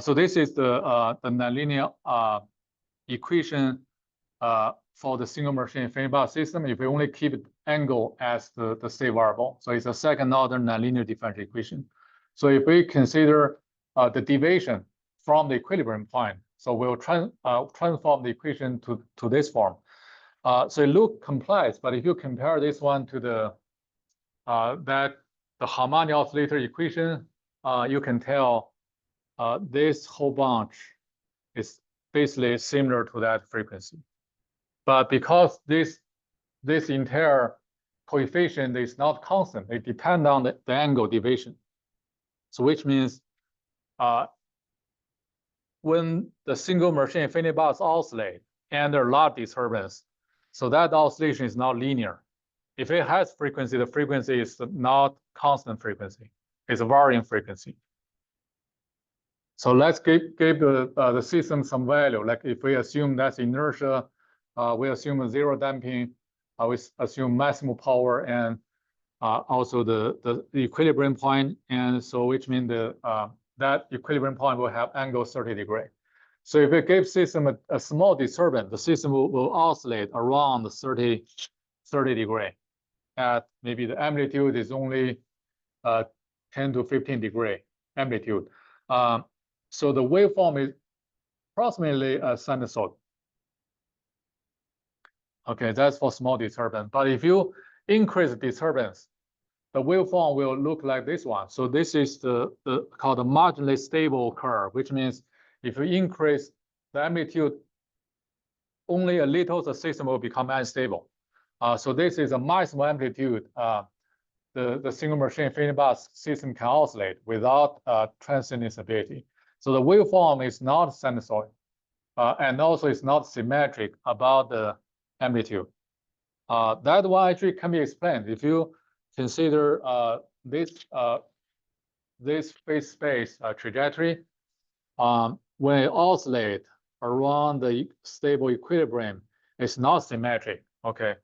So this is the nonlinear equation for the single machine infinity bar system. If we only keep angle as the state variable, so it's a second order nonlinear differential equation. So if we consider the deviation from the equilibrium point, so we'll transform the equation to this form. So it looks complex, but if you compare this one to the harmonic oscillator equation, you can tell this whole bunch is basically similar to that frequency. But because this entire coefficient is not constant, it depends on the angle deviation. So which means when the single machine infinity bars oscillate under large disturbance, so that oscillation is not linear. If it has frequency, the frequency is not constant frequency. It's a varying frequency. So let's give the system some value. Like if we assume that's inertia, we assume a 0 damping, we assume maximal power and also the equilibrium point. And so which means that equilibrium point will have angle 30 degrees. So if we give system a small disturbance, the system will oscillate around the 30 degree. At maybe the amplitude is only 10 to 15 degree amplitude. So the waveform is approximately a sinusoid. Okay, that's for small disturbance. But if you increase disturbance, the waveform will look like this one. So this is called the marginally stable curve, which means if you increase the amplitude only a little, the system will become unstable. So this is a maximum amplitude. The single machine infinity bar system can oscillate without transient instability. So the waveform is not sinusoid, and also it's not symmetric about the amplitude. That one actually can be explained if you consider this phase space trajectory. When it oscillates around the stable equilibrium, it's not symmetric. Okay.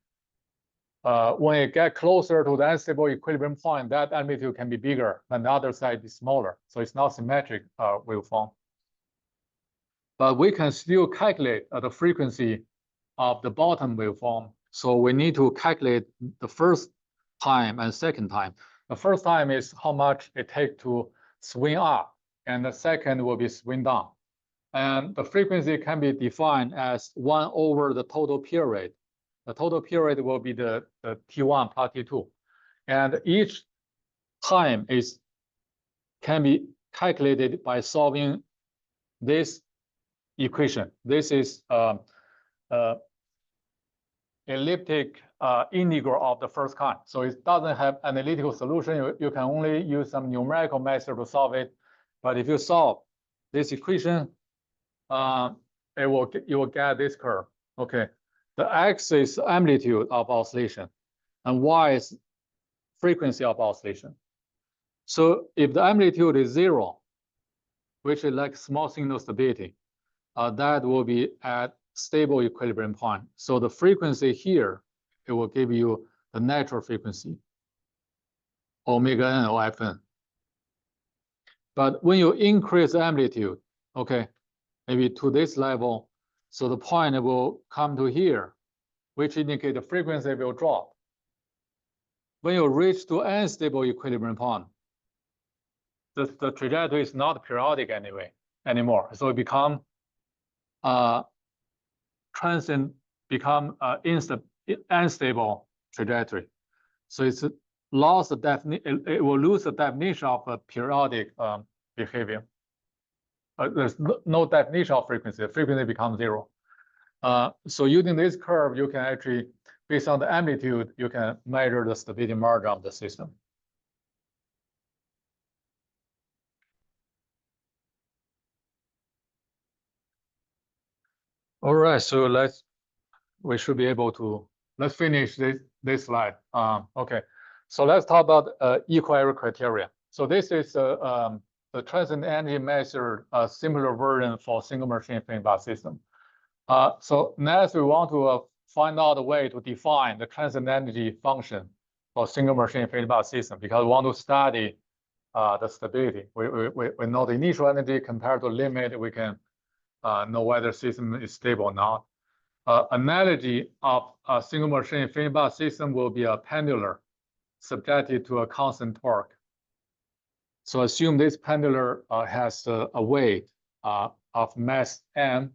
When it gets closer to the unstable equilibrium point, that amplitude can be bigger, and the other side is smaller. So it's not symmetric waveform. But we can still calculate the frequency of the bottom waveform. So we need to calculate the first time and second time. The first time is how much it takes to swing up, and the second will be swing down. And the frequency can be defined as 1 over the total period. The total period will be the T1 plus T2. And each time can be calculated by solving this equation. This is elliptic integral of the first kind. So it doesn't have analytical solution. You can only use some numerical method to solve it. But if you solve this equation, you will get this curve. Okay, the x is amplitude of oscillation, and y is frequency of oscillation. So if the amplitude is 0, which is like small signal stability, that will be at stable equilibrium point. So the frequency here, it will give you the natural frequency, omega n or fn. But when you increase amplitude, okay, maybe to this level, so the point will come to here, which indicate the frequency will drop. When you reach to unstable equilibrium point, the trajectory is not periodic anymore. So it become transient, become unstable trajectory. So it's lost the definition. It will lose the definition of a periodic behavior. There's no definition of frequency. The frequency becomes 0. So using this curve, you can actually, based on the amplitude, you can measure the stability margin of the system. All right, so we should be able to, let's finish this slide. Okay, so let's talk about equal error criteria. So this is the transient energy measured similar version for single machine feedback system. So next we want to find out a way to define the transient energy function for single machine feedback system, because we want to study the stability. We know the initial energy compared to limit, we can know whether system is stable or not. Analogy of a single machine feedback system will be a pendular subjected to a constant torque. So assume this pendular has a weight of mass m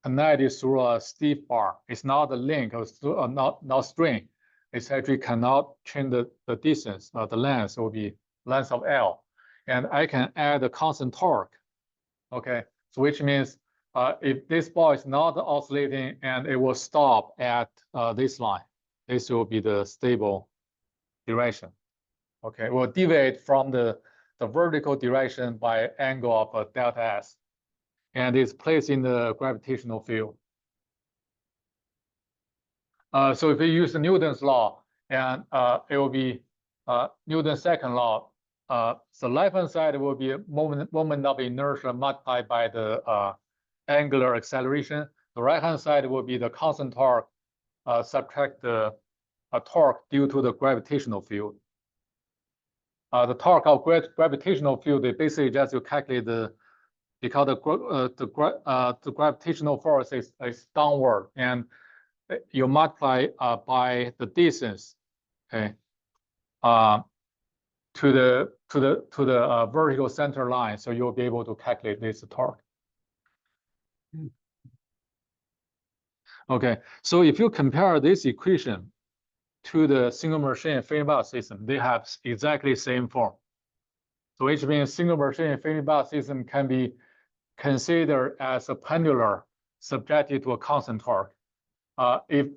connected through a stiff bar. It's not a link or not string. It's actually cannot change the distance. The length will be length of L. And I can add a constant torque. Okay, so which means if this ball is not oscillating and it will stop at this line, this will be the stable direction. Okay, it will deviate from the vertical direction by angle of delta S, and it's placed in the gravitational field. So if we use Newton's law, and it will be Newton's second law, the left-hand side will be a moment of inertia multiplied by the angular acceleration. The right-hand side will be the constant torque, subtract the torque due to the gravitational field. The torque of gravitational field, they basically just you calculate because the gravitational force is downward, and you multiply by the distance, okay, to the vertical center line, so you'll be able to calculate this torque. Okay, so if you compare this equation to the single machine feedback system, they have exactly same form. So which means single machine feedback system can be considered as a pendular subjected to a constant torque. If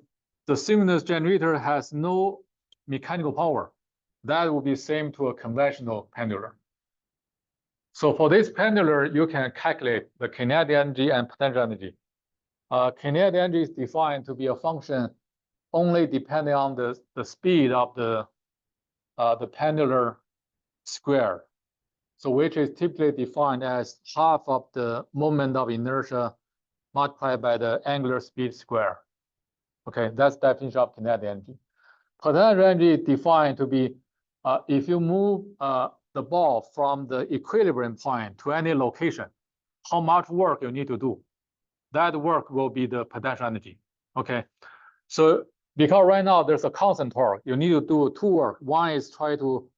the synchronous generator has no mechanical power, that will be same to a conventional pendular. So for this pendular, you can calculate the kinetic energy and potential energy. Kinetic energy is defined to be a function only depending on the speed of the pendular square. So which is typically defined as half of the moment of inertia multiplied by the angular speed square. Okay, that's the definition of kinetic energy. Potential energy is defined to be if you move the ball from the equilibrium point to any location, how much work you need to do. That work will be the potential energy. Okay, so because right now there's a constant torque, you need to do two work. One is try to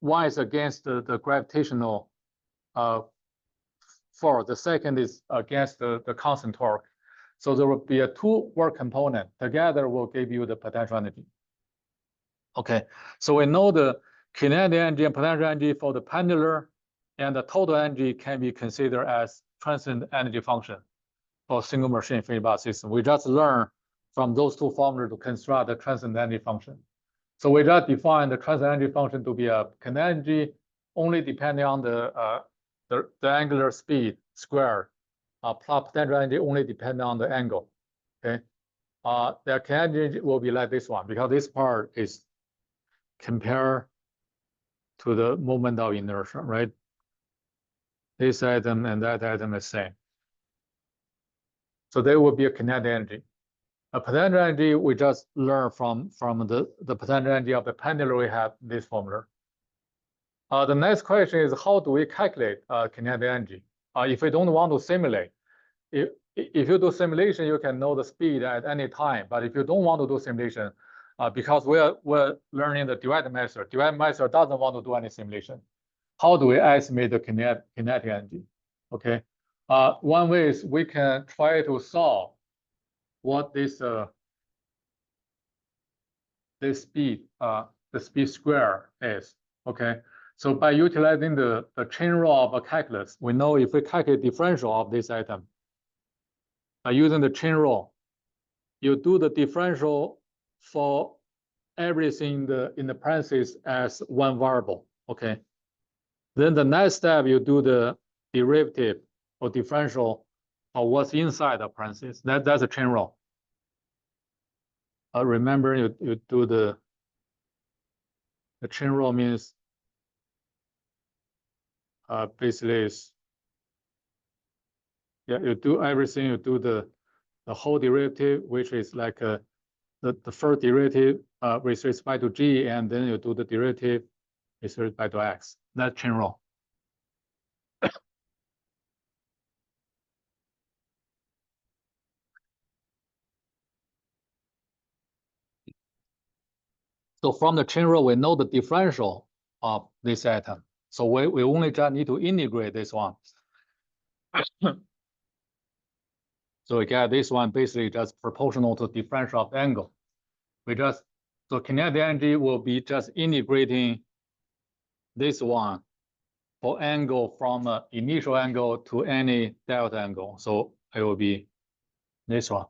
one is against the gravitational force. The second is against the constant torque. So there will be a two work component. Together will give you the potential energy. Okay, so we know the kinetic energy and potential energy for the pendular, and the total energy can be considered as transient energy function for single machine infinity bar system. We just learned from those two formulas to construct the transient energy function. So we just define the transient energy function to be a kinetic energy only depending on the angular speed squared, plus potential energy only depending on the angle. Okay, the kinetic energy will be like this one because this part is compared to the moment of inertia, right? This atom and that atom is same. So there will be a kinetic energy. A potential energy we just learned from the potential energy of the pendular. We have this formula. The next question is how do we calculate kinetic energy? If we don't want to simulate, if you do simulation, you can know the speed at any time. But if you don't want to do simulation, because we're learning the direct method doesn't want to do any simulation. How do we estimate the kinetic energy? Okay, one way is we can try to solve what this speed, the speed square is. Okay, so by utilizing the chain rule of a calculus, we know if we calculate differential of this item, using the chain rule, you do the differential for everything in the parentheses as one variable. Okay, then the next step you do the derivative or differential of what's inside the parentheses. That's a chain rule. Remember, you do the chain rule means basically is, yeah, you do everything. You do the whole derivative, which is like the first derivative with respect to g, and then you do the derivative with respect to x. That's chain rule. So from the chain rule, we know the differential of this atom. So we only just need to integrate this one. So we get this one basically just proportional to differential of angle. So kinetic energy will be just integrating this one for angle from initial angle to any delta angle. So it will be this one.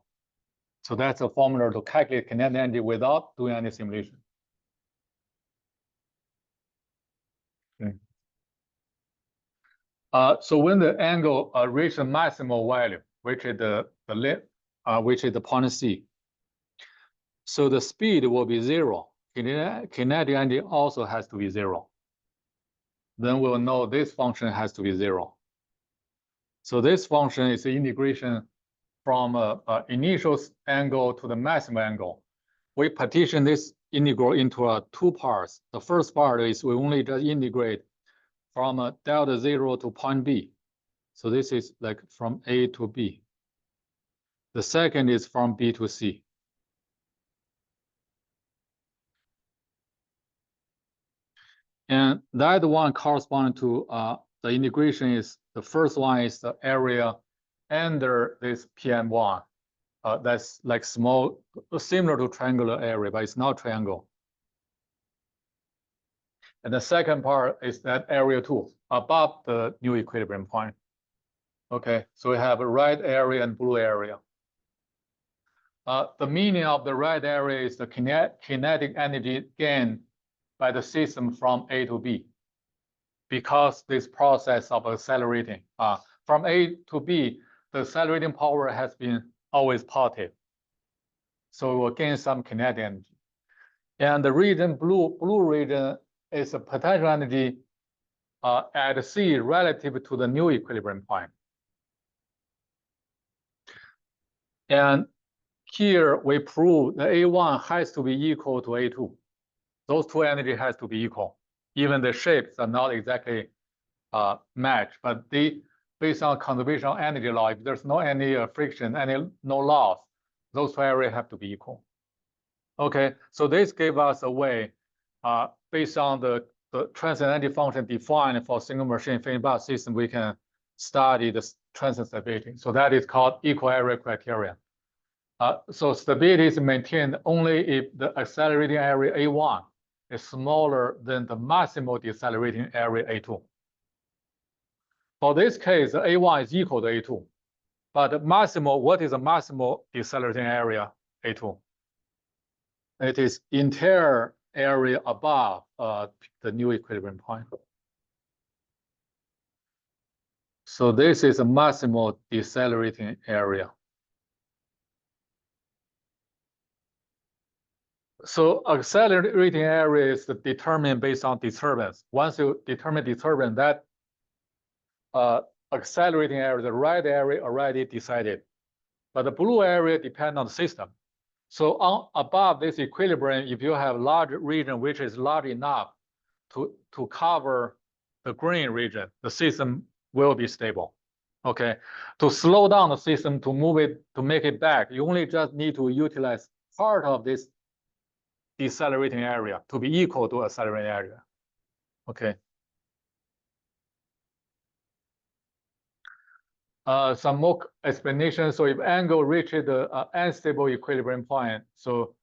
So that's a formula to calculate kinetic energy without doing any simulation. Okay. So when the angle reaches the maximal value, which is the point C, so the speed will be 0. Kinetic energy also has to be 0. Then we'll know this function has to be 0. So this function is the integration from initial angle to the maximum angle. We partition this integral into two parts. The first part is we only just integrate from delta 0 to point B. So this is like from A to B. The second is from B to C. And that one corresponds to the integration is, the first one is the area under this PM1. That's like small, similar to triangular area, but it's not triangle. And the second part is that area 2, above the new equilibrium point. Okay, so we have a red area and blue area. The meaning of the red area is the kinetic energy gained by the system from A to B, because this process of accelerating. From A to B, the accelerating power has been always positive. So we will gain some kinetic energy. And the region, blue region, is a potential energy at C relative to the new equilibrium point. And here we prove the A1 has to be equal to A2. Those two energy has to be equal. Even the shapes are not exactly matched, but based on conservation of energy law, if there's no any friction, no loss, those two areas have to be equal. Okay, so this gave us a way, based on the transient energy function defined for single machine infinity bar system, we can study the transient stability. So that is called equal area criterion. So stability is maintained only if the accelerating area A1 is smaller than the maximal decelerating area A2. For this case, A1 is equal to A2. But maximal, what is the maximal decelerating area A2? It is entire area above the new equilibrium point. So this is a maximal decelerating area. So accelerating area is determined based on disturbance. Once you determine disturbance, that accelerating area, the red area already decided. But the blue area depends on the system. So above this equilibrium, if you have large region which is large enough to cover the green region, the system will be stable. Okay. To slow down the system, to move it, to make it back, you only just need to utilize part of this decelerating area to be equal to accelerating area. Okay. Some more explanation. So if angle reaches the unstable equilibrium point, so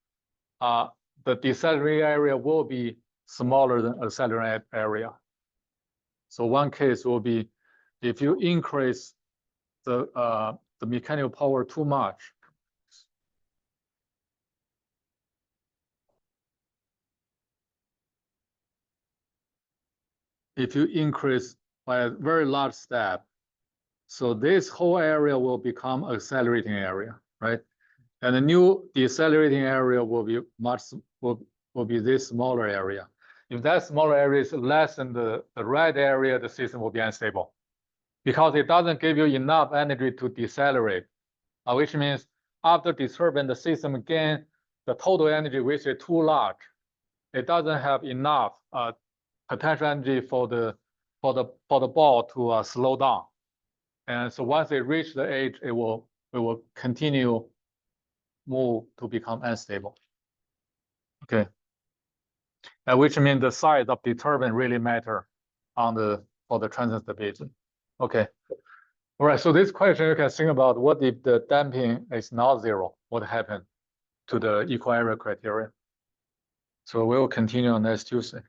the decelerating area will be smaller than accelerating area. So one case will be if you increase the mechanical power too much. If you increase by a very large step, so this whole area will become accelerating area, right? And the new decelerating area will be will be this smaller area. If that smaller area is less than the red area, the system will be unstable because it doesn't give you enough energy to decelerate, which means after disturbance, the system gain the total energy which is too large. It doesn't have enough potential energy for the ball to slow down. And so once it reaches the edge, it will continue move to become unstable. Okay. Which means the size of disturbance really matter for the transient stability. Okay. All right. So this question you can think about: what if the damping is not zero? What happened to the equal area criterion? So we'll continue on next Tuesday.